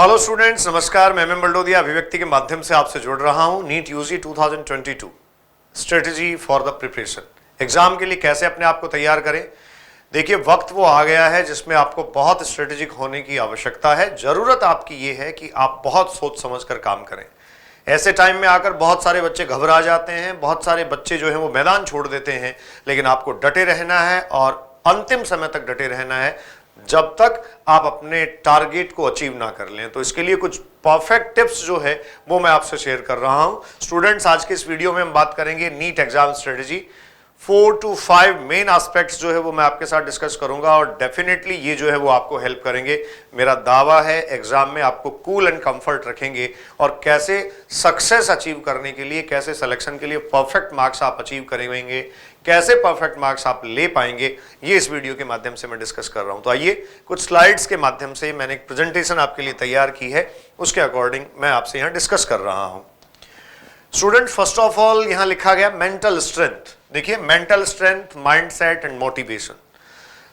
Hello students, नमस्कार। मैं M बलडोदिया अभिव्यक्ति के माध्यम से आपसे जुड़ रहा हूं। NEET UG 2022 strategy for the preparation. Exam के लिए कैसे अपने आप को तैयार करें। देखिए, वक्त वो आ गया है जिसमें आपको बहुत स्ट्रेटेजिक होने की आवश्यकता है। जरूरत आपकी ये है कि आप बहुत सोच समझ कर काम करें। ऐसे टाइम में आकर बहुत सारे बच्चे घबरा जाते हैं, बहुत सारे बच्चे जो हैं वो मैदान छोड़ देते हैं, लेकिन आपको डटे रहना है और अंतिम समय तक डटे रहना है जब तक आप अपने टारगेट को अचीव ना कर लें। तो इसके लिए कुछ परफेक्ट टिप्स जो है वो मैं आपसे शेयर कर रहा हूं। स्टूडेंट्स, आज के इस वीडियो में हम बात करेंगे NEET exam strategy. 4 to 5 main aspects जो है वो मैं आपके साथ डिस्कस करूंगा और डेफिनेटली ये जो है वो आपको हेल्प करेंगे। मेरा दावा है एग्जाम में आपको कूल एंड कंफर्ट रखेंगे और कैसे सक्सेस अचीव करने के लिए, कैसे सिलेक्शन के लिए परफेक्ट मार्क्स आप अचीव करेंगे, कैसे परफेक्ट मार्क्स आप ले पाएंगे, ये इस वीडियो के माध्यम से मैं डिस्कस कर रहा हूं। तो आइए, कुछ स्लाइड्स के माध्यम से मैंने एक प्रेजेंटेशन आपके लिए तैयार की है, उसके अकॉर्डिंग मैं आपसे यहां डिस्कस कर रहा हूं। स्टूडेंट, फर्स्ट ऑफ ऑल यहां लिखा गया मेंटल स्ट्रेंथ। देखिए, mental strength, mindset and motivation.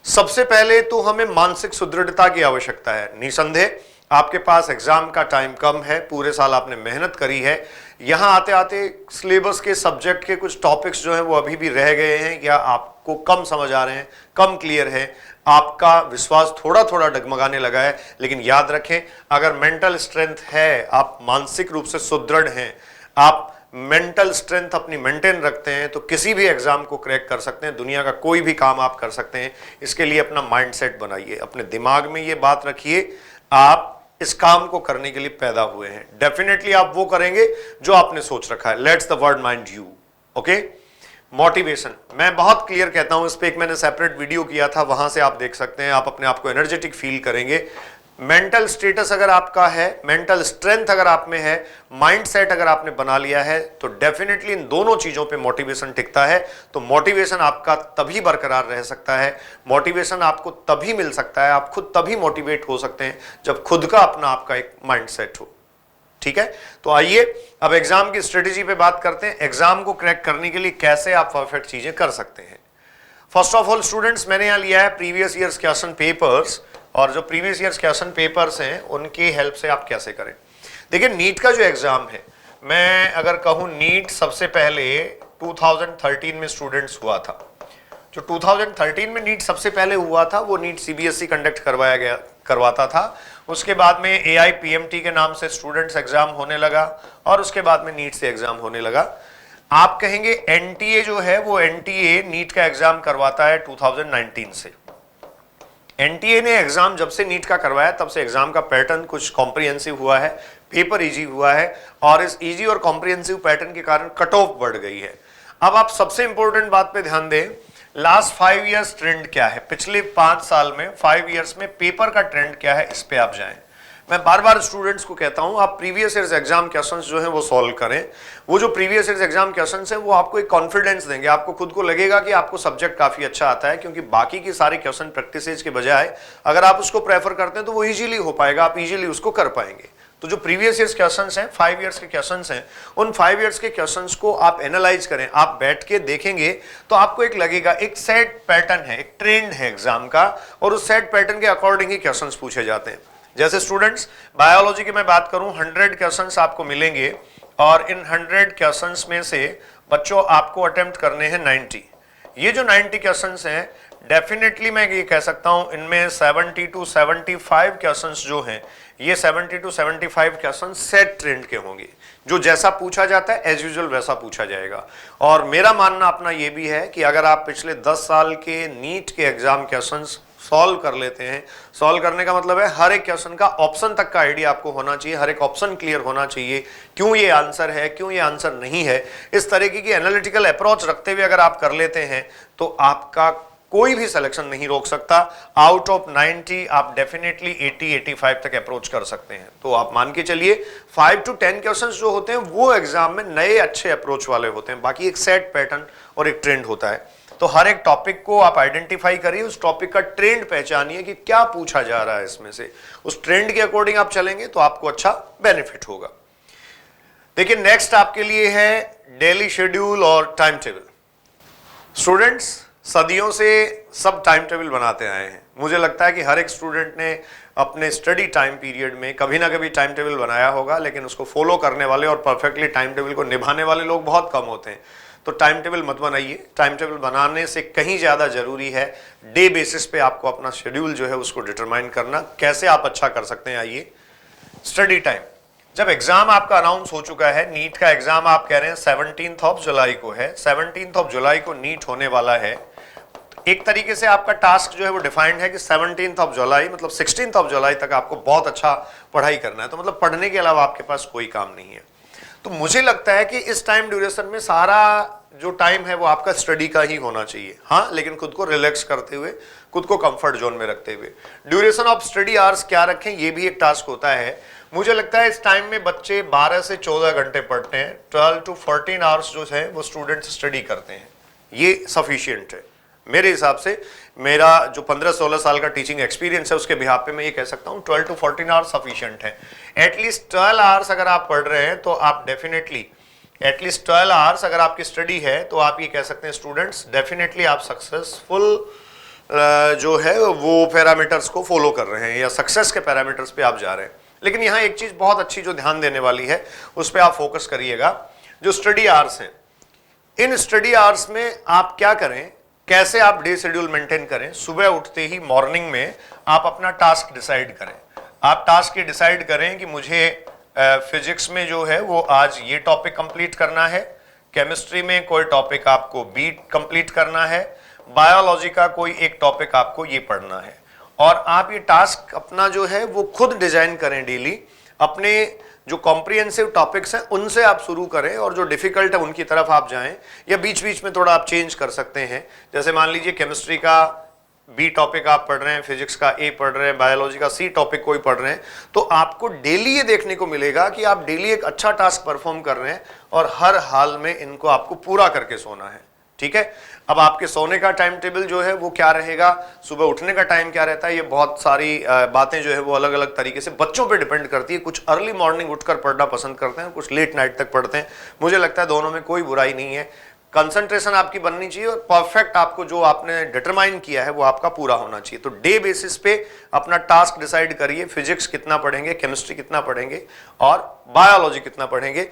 सबसे पहले तो हमें मानसिक सुदृढ़ता की आवश्यकता है। निसंदेह आपके पास एग्जाम का टाइम कम है, पूरे साल आपने मेहनत करी है, यहां आते आते सिलेबस के सब्जेक्ट के कुछ टॉपिक्स जो हैं वो अभी भी रह गए हैं या आपको कम समझ आ रहे हैं, कम क्लियर है, आपका विश्वास थोड़ा थोड़ा डगमगाने लगा है। लेकिन याद रखें, अगर मेंटल स्ट्रेंथ है, आप मानसिक रूप से सुदृढ़ हैं, आप मेंटल स्ट्रेंथ अपनी मेंटेन रखते हैं, तो किसी भी एग्जाम को क्रैक कर सकते हैं। दुनिया का कोई भी काम आप कर सकते हैं। इसके लिए अपना माइंडसेट बनाइए, अपने दिमाग में ये बात रखिए, आप इस काम को करने के लिए पैदा हुए हैं। डेफिनेटली आप वो करेंगे जो आपने सोच रखा है। Let's the word mind you. Okay. Motivation, मैं बहुत क्लियर कहता हूं, इस पे एक मैंने सेपरेट वीडियो किया था, वहां से आप देख सकते हैं। आप अपने आप को एनर्जेटिक फील करेंगे। मेंटल स्टेटस अगर आपका है, मेंटल स्ट्रेंथ अगर आप में है, माइंडसेट अगर आपने बना लिया है, तो डेफिनेटली इन दोनों चीजों पे मोटिवेशन टिकता है। तो मोटिवेशन आपका तभी बरकरार रह सकता है, मोटिवेशन आपको तभी मिल सकता है, आप खुद तभी मोटिवेट हो सकते हैं जब खुद का अपना आपका एक माइंडसेट हो। ठीक है। तो आइए अब एग्जाम की स्ट्रेटेजी पे बात करते हैं। एग्जाम को क्रैक करने के लिए कैसे आप परफेक्ट चीजें कर सकते हैं। फर्स्ट ऑफ ऑल स्टूडेंट्स, मैंने यहां लिया है प्रीवियस ईयर्स क्वेश्चन पेपर्स, और जो प्रीवियस ईयर्स क्वेश्चन पेपर्स हैं उनकी हेल्प से आप कैसे करें। देखिए, नीट का जो एग्जाम है, मैं अगर कहूं, नीट सबसे पहले 2013 में स्टूडेंट्स हुआ था। जो 2013 में नीट सबसे पहले हुआ था वो नीट सीबीएसई कंडक्ट करवाता था। उसके बाद में AIPMT के नाम से स्टूडेंट्स एग्जाम होने लगा और उसके बाद में नीट से एग्जाम होने लगा। आप कहेंगे NTA जो है वो NTA नीट का एग्जाम करवाता है 2019 से। NTA ने एग्जाम जब से नीट का करवाया तब से एग्जाम का पैटर्न कुछ कॉम्प्रिहेंसिव हुआ है, पेपर इजी हुआ है, और इस इजी और कॉम्प्रिहेंसिव पैटर्न के कारण कट ऑफ बढ़ गई है। अब आप सबसे इंपॉर्टेंट बात पे ध्यान दें, लास्ट 5 इयर्स ट्रेंड क्या है, पिछले 5 साल में, 5 इयर्स में पेपर का ट्रेंड क्या है, इस पे आप जाएं। मैं बार बार स्टूडेंट्स को कहता हूं, आप प्रीवियस ईयर्स एग्जाम क्वेश्चंस जो हैं वो सॉल्व करें। वो जो प्रीवियस ईयर्स एग्जाम क्वेश्चंस हैं वो आपको एक कॉन्फिडेंस देंगे, आपको खुद को लगेगा कि आपको सब्जेक्ट काफी अच्छा आता है, क्योंकि बाकी की सारे क्वेश्चन प्रैक्टिसेज के बजाय अगर आप उसको प्रेफर करते हैं तो वो इजीली हो पाएगा, आप इजीली उसको कर पाएंगे। तो जो प्रीवियस ईयर्स क्वेश्चंस हैं, 5 इयर्स के क्वेश्चंस हैं, उन 5 इयर्स के क्वेश्चंस को आप एनालाइज करें, आप बैठ के देखेंगे तो आपको एक लगेगा एक सेट पैटर्न है, एक ट्रेंड है एग्जाम का, और उस सेट पैटर्न के अकॉर्डिंग ही क्वेश्चंस पूछे जाते हैं। जैसे स्टूडेंट्स, बायोलॉजी की मैं बात करूं, 100 क्वेश्चंस आपको मिलेंगे और इन 100 क्वेश्चंस में से बच्चों आपको अटेम्प्ट करने हैं 90। ये जो 90 क्वेश्चंस हैं, डेफिनेटली मैं ये कह सकता हूं इनमें 70 to 75 क्वेश्चंस जो हैं, ये 70 to 75 क्वेश्चन सेट ट्रेंड के होंगे। जो जैसा पूछा जाता है एज यूजुअल वैसा पूछा जाएगा। और मेरा मानना अपना ये भी है कि अगर आप पिछले 10 साल के नीट के एग्जाम क्वेश्चंस सॉल्व कर लेते हैं, सॉल्व करने का मतलब है हर एक क्वेश्चन का ऑप्शन तक का आइडिया आपको होना चाहिए, हर एक ऑप्शन क्लियर होना चाहिए, क्यों ये आंसर है, क्यों ये आंसर नहीं है, इस तरीके की एनालिटिकल अप्रोच रखते हुए अगर आप कर लेते हैं तो आपका कोई भी सिलेक्शन नहीं रोक सकता। आउट ऑफ 90 आप डेफिनेटली 80-85 तक अप्रोच कर सकते हैं। तो आप मान के चलिए 5 to 10 क्वेश्चंस जो होते हैं वो एग्जाम में नए अच्छे अप्रोच वाले होते हैं, बाकी एक सेट पैटर्न और एक ट्रेंड होता है। तो हर एक टॉपिक को आप आइडेंटिफाई करिए, उस टॉपिक का ट्रेंड पहचानिए कि क्या पूछा जा रहा है इसमें से, उस ट्रेंड के अकॉर्डिंग आप चलेंगे तो आपको अच्छा बेनिफिट होगा। देखिए, नेक्स्ट आपके लिए है डेली शेड्यूल और टाइम टेबल। स्टूडेंट्स, सदियों से सब टाइम टेबल बनाते आए हैं। मुझे लगता है कि हर एक स्टूडेंट ने अपने स्टडी टाइम पीरियड में कभी ना कभी टाइम टेबल बनाया होगा, लेकिन उसको फॉलो करने वाले और परफेक्टली टाइम टेबल को निभाने वाले लोग बहुत कम होते हैं। तो टाइम टेबल मत बनाइए। टाइम टेबल बनाने से कहीं ज़्यादा जरूरी है डे बेसिस पे आपको अपना शेड्यूल जो है उसको डिटरमाइन करना। कैसे आप अच्छा कर सकते हैं, आइए। स्टडी टाइम, जब एग्जाम आपका अनाउंस हो चुका है, नीट का एग्जाम आप कह रहे हैं 17 जुलाई को है, 17 जुलाई को नीट होने वाला है। एक तरीके से आपका टास्क जो है वो डिफाइंड है कि 17 जुलाई मतलब 16 जुलाई तक आपको बहुत अच्छा पढ़ाई करना है। तो मतलब पढ़ने के अलावा आपके पास कोई काम नहीं है। तो मुझे लगता है कि इस टाइम ड्यूरेशन में सारा जो टाइम है वो आपका स्टडी का ही होना चाहिए। हाँ, लेकिन खुद को रिलैक्स करते हुए, खुद को कंफर्ट जोन में रखते हुए। ड्यूरेशन ऑफ स्टडी आवर्स क्या रखें, ये भी एक टास्क होता है। मुझे लगता है इस टाइम में बच्चे 12 से 14 घंटे पढ़ते हैं। 12 to 14 आवर्स जो है वो स्टूडेंट्स स्टडी करते हैं, ये सफिशियंट है मेरे हिसाब से। मेरा जो 15-16 साल का टीचिंग एक्सपीरियंस है उसके बिहाफ पे मैं ये कह सकता हूँ 12 to 14 आवर्स सफिशिएंट है। एटलीस्ट 12 आवर्स अगर आप पढ़ रहे हैं तो आप डेफिनेटली, एटलीस्ट 12 आवर्स अगर आपकी स्टडी है तो आप ये कह सकते हैं स्टूडेंट्स डेफिनेटली आप सक्सेसफुल जो है वो पैरामीटर्स को फॉलो कर रहे हैं या सक्सेस के पैरामीटर्स पे आप जा रहे हैं। लेकिन यहाँ एक चीज बहुत अच्छी जो ध्यान देने वाली है उस पर आप फोकस करिएगा, जो स्टडी आवर्स हैं। इन स्टडी आवर्स में आप क्या करें, कैसे आप डे शेड्यूल मेंटेन करें। सुबह उठते ही मॉर्निंग में आप अपना टास्क डिसाइड करें। आप टास्क ये डिसाइड करें कि मुझे फिजिक्स में जो है वो आज ये टॉपिक कंप्लीट करना है, केमिस्ट्री में कोई टॉपिक आपको बी कंप्लीट करना है, बायोलॉजी का कोई एक टॉपिक आपको ये पढ़ना है। और आप ये टास्क अपना जो है वो खुद डिजाइन करें डेली। अपने जो कॉम्प्रिहेंसिव टॉपिक्स हैं उनसे आप शुरू करें और जो डिफिकल्ट है उनकी तरफ आप जाएं, या बीच बीच में थोड़ा आप चेंज कर सकते हैं। जैसे मान लीजिए केमिस्ट्री का बी टॉपिक आप पढ़ रहे हैं, फिजिक्स का ए पढ़ रहे हैं, बायोलॉजी का सी टॉपिक कोई पढ़ रहे हैं, तो आपको डेली ये देखने को मिलेगा कि आप डेली एक अच्छा टास्क परफॉर्म कर रहे हैं और हर हाल में इनको आपको पूरा करके सोना है। ठीक है। अब आपके सोने का टाइम टेबल जो है वो क्या रहेगा, सुबह उठने का टाइम क्या रहता है, ये बहुत सारी बातें जो है वो अलग अलग तरीके से बच्चों पे डिपेंड करती है। कुछ अर्ली मॉर्निंग उठकर पढ़ना पसंद करते हैं, कुछ लेट नाइट तक पढ़ते हैं। मुझे लगता है दोनों में कोई बुराई नहीं है। कंसंट्रेशन आपकी बननी चाहिए और परफेक्ट आपको जो आपने डिटरमाइन किया है वो आपका पूरा होना चाहिए। तो डे बेसिस पे अपना टास्क डिसाइड करिए, फिजिक्स कितना पढ़ेंगे, केमिस्ट्री कितना पढ़ेंगे और बायोलॉजी कितना पढ़ेंगे।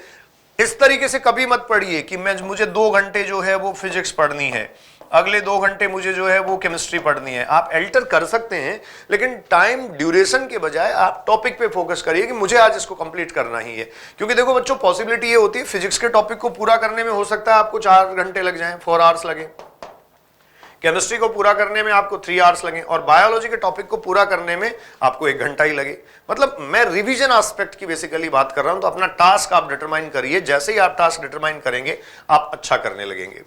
इस तरीके से कभी मत पढ़िए कि मुझे 2 घंटे जो है वो फिजिक्स पढ़नी है, अगले 2 घंटे मुझे जो है वो केमिस्ट्री पढ़नी है। आप अल्टर कर सकते हैं, लेकिन टाइम ड्यूरेशन के बजाय आप टॉपिक पे फोकस करिए कि मुझे आज इसको कंप्लीट करना ही है। क्योंकि देखो बच्चों, पॉसिबिलिटी ये होती है फिजिक्स के टॉपिक को पूरा करने में हो सकता है आपको 4 घंटे लग जाएं, 4 आवर्स लगे, केमिस्ट्री को पूरा करने में आपको 3 आवर्स लगे और बायोलॉजी के टॉपिक को पूरा करने में आपको 1 घंटा ही लगे। मतलब मैं रिवीजन एस्पेक्ट की बेसिकली बात कर रहा हूं। तो अपना टास्क आप डिटरमाइन करिए, जैसे ही आप टास्क डिटरमाइन करेंगे आप अच्छा करने लगेंगे।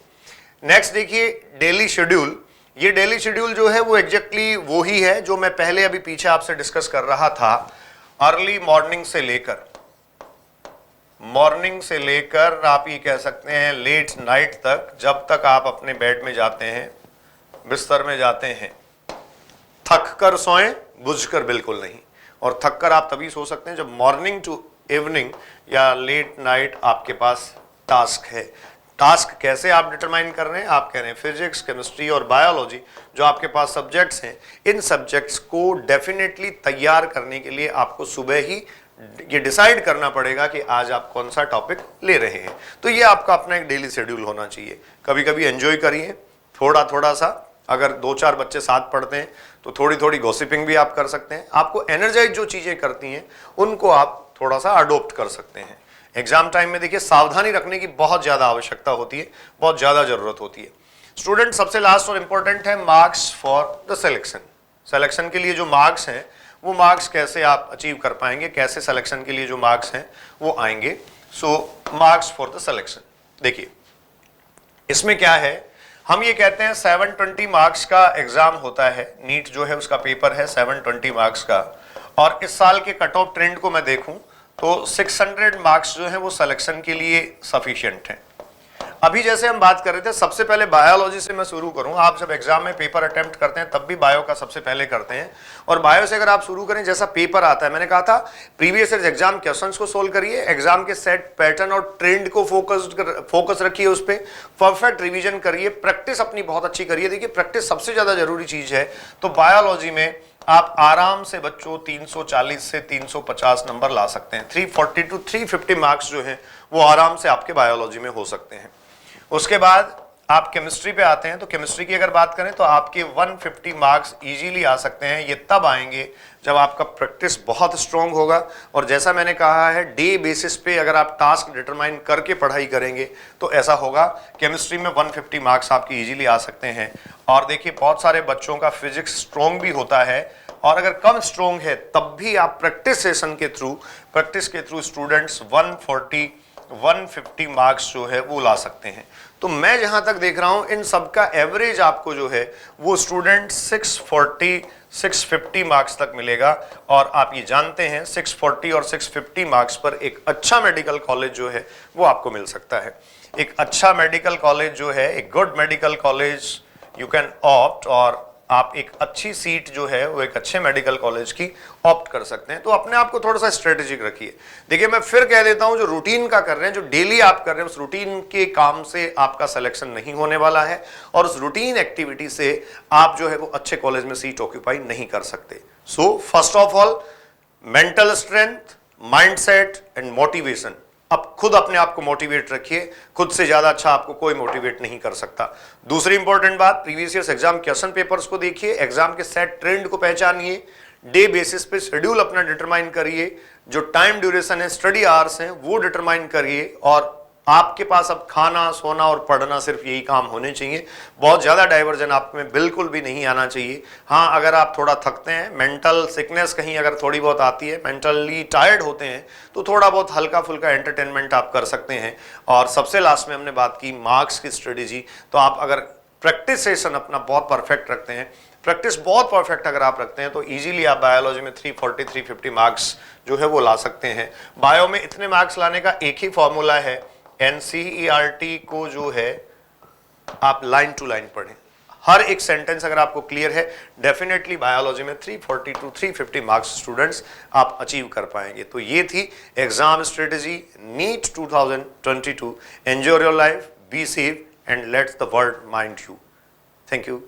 नेक्स्ट देखिए डेली शेड्यूल। ये डेली शेड्यूल जो है वो एग्जैक्टली वो ही है जो मैं पहले अभी पीछे आपसे डिस्कस कर रहा था। अर्ली मॉर्निंग से लेकर आप ये कह सकते हैं लेट नाइट तक, जब तक आप अपने बेड में जाते हैं, बिस्तर में जाते हैं, थक कर सोएं, बुझकर बिल्कुल नहीं। और थक कर आप तभी सो सकते हैं जब मॉर्निंग टू इवनिंग या लेट नाइट आपके पास टास्क है। टास्क कैसे आप डिटरमाइन कर रहे हैं, आप कह रहे हैं फिजिक्स, केमिस्ट्री और बायोलॉजी जो आपके पास सब्जेक्ट्स हैं, इन सब्जेक्ट्स को डेफिनेटली तैयार करने के लिए आपको सुबह ही ये डिसाइड करना पड़ेगा कि आज आप कौन सा टॉपिक ले रहे हैं। तो ये आपका अपना एक डेली शेड्यूल होना चाहिए। कभी कभी एंजॉय करिए थोड़ा थोड़ा सा। अगर 2-4 बच्चे साथ पढ़ते हैं तो थोड़ी थोड़ी गॉसिपिंग भी आप कर सकते हैं। आपको एनर्जाइज जो चीजें करती हैं उनको आप थोड़ा सा अडोप्ट कर सकते हैं। एग्जाम टाइम में देखिए सावधानी रखने की बहुत ज्यादा आवश्यकता होती है, बहुत ज्यादा जरूरत होती है। स्टूडेंट सबसे लास्ट और इंपॉर्टेंट है marks for the selection. Selection के लिए जो मार्क्स हैं वो मार्क्स कैसे आप अचीव कर पाएंगे, कैसे सिलेक्शन के लिए जो मार्क्स हैं वो आएंगे। सो मार्क्स फॉर द सिलेक्शन देखिए इसमें क्या है, हम ये कहते हैं 720 मार्क्स का एग्जाम होता है। नीट जो है उसका पेपर है 720 मार्क्स का। और इस साल के कट ऑफ ट्रेंड को मैं देखूं तो 600 मार्क्स जो है वो सिलेक्शन के लिए सफिशिएंट हैं। अभी जैसे हम बात कर रहे थे, सबसे पहले बायोलॉजी से मैं शुरू करूं। आप जब एग्जाम में पेपर अटेम्प्ट करते हैं तब भी बायो का सबसे पहले करते हैं, और बायो से अगर आप शुरू करें, जैसा पेपर आता है, मैंने कहा था प्रीवियस ईयर एग्जाम क्वेश्चंस को सोल्व करिए, एग्जाम के सेट पैटर्न और ट्रेंड को फोकस रखिए, उस पर परफेक्ट रिविजन करिए, प्रैक्टिस अपनी बहुत अच्छी करिए। देखिए प्रैक्टिस सबसे ज्यादा जरूरी चीज है। तो बायोलॉजी में आप आराम से बच्चों 340 से 350 नंबर ला सकते हैं। 340 टू 350 मार्क्स जो हैं वो आराम से आपके बायोलॉजी में हो सकते हैं। उसके बाद आप केमिस्ट्री पे आते हैं, तो केमिस्ट्री की अगर बात करें तो आपके 150 मार्क्स इजीली आ सकते हैं। ये तब आएंगे जब आपका प्रैक्टिस बहुत स्ट्रांग होगा, और जैसा मैंने कहा है डे बेसिस पे अगर आप टास्क डिटरमाइन करके पढ़ाई करेंगे तो ऐसा होगा। केमिस्ट्री में 150 मार्क्स आपके इजीली आ सकते हैं। और देखिए बहुत सारे बच्चों का फिजिक्स स्ट्रांग भी होता है, और अगर कम स्ट्रांग है तब भी आप प्रैक्टिस सेशन के थ्रू स्टूडेंट्स 150 मार्क्स जो है वो ला सकते हैं। तो मैं जहां तक देख रहा हूं इन सबका एवरेज आपको जो है वो स्टूडेंट 650 मार्क्स तक मिलेगा। और आप ये जानते हैं 640 और 650 मार्क्स पर एक अच्छा मेडिकल कॉलेज जो है वो आपको मिल सकता है। एक अच्छा मेडिकल कॉलेज जो है, एक good medical college you can opt, और आप एक अच्छी सीट जो है वो एक अच्छे मेडिकल कॉलेज की ऑप्ट कर सकते हैं। तो अपने आप को थोड़ा सा स्ट्रेटेजिक रखिए। देखिए मैं फिर कह देता हूं, जो रूटीन का कर रहे हैं, जो डेली आप कर रहे हैं, उस रूटीन के काम से आपका सिलेक्शन नहीं होने वाला है, और उस रूटीन एक्टिविटी से आप जो है वो अच्छे कॉलेज में सीट ऑक्यूपाई नहीं कर सकते। So first of all mental strength, mindset and motivation. अब खुद अपने आप को मोटिवेट रखिए, खुद से ज्यादा अच्छा आपको कोई मोटिवेट नहीं कर सकता। दूसरी इंपॉर्टेंट बात, previous years exam question papers को देखिए, एग्जाम के सेट ट्रेंड को पहचानिए, डे बेसिस पे शेड्यूल अपना डिटरमाइन करिए, जो टाइम ड्यूरेशन है, स्टडी आवर्स हैं वो डिटरमाइन करिए, और आपके पास अब खाना, सोना और पढ़ना सिर्फ यही काम होने चाहिए। बहुत ज़्यादा डाइवर्जन आप में बिल्कुल भी नहीं आना चाहिए। हाँ, अगर आप थोड़ा थकते हैं, मेंटल सिकनेस कहीं अगर थोड़ी बहुत आती है, मेंटली टायर्ड होते हैं, तो थोड़ा बहुत हल्का फुल्का एंटरटेनमेंट आप कर सकते हैं। और सबसे लास्ट में हमने बात की मार्क्स की स्ट्रेटेजी। तो आप अगर प्रैक्टिस सेशन अपना बहुत परफेक्ट रखते हैं, प्रैक्टिस बहुत परफेक्ट अगर आप रखते हैं, तो इजीली आप बायोलॉजी में 340-350 मार्क्स जो है वो ला सकते हैं। बायो में इतने मार्क्स लाने का एक ही फॉर्मूला है, एनसीईआरटी को जो है आप लाइन टू लाइन पढ़ें। हर एक सेंटेंस अगर आपको क्लियर है, डेफिनेटली बायोलॉजी में 340 टू 350 मार्क्स स्टूडेंट्स आप अचीव कर पाएंगे। तो ये थी exam strategy NEET 2022। Enjoy your life, be safe and let's the world mind you. Thank you.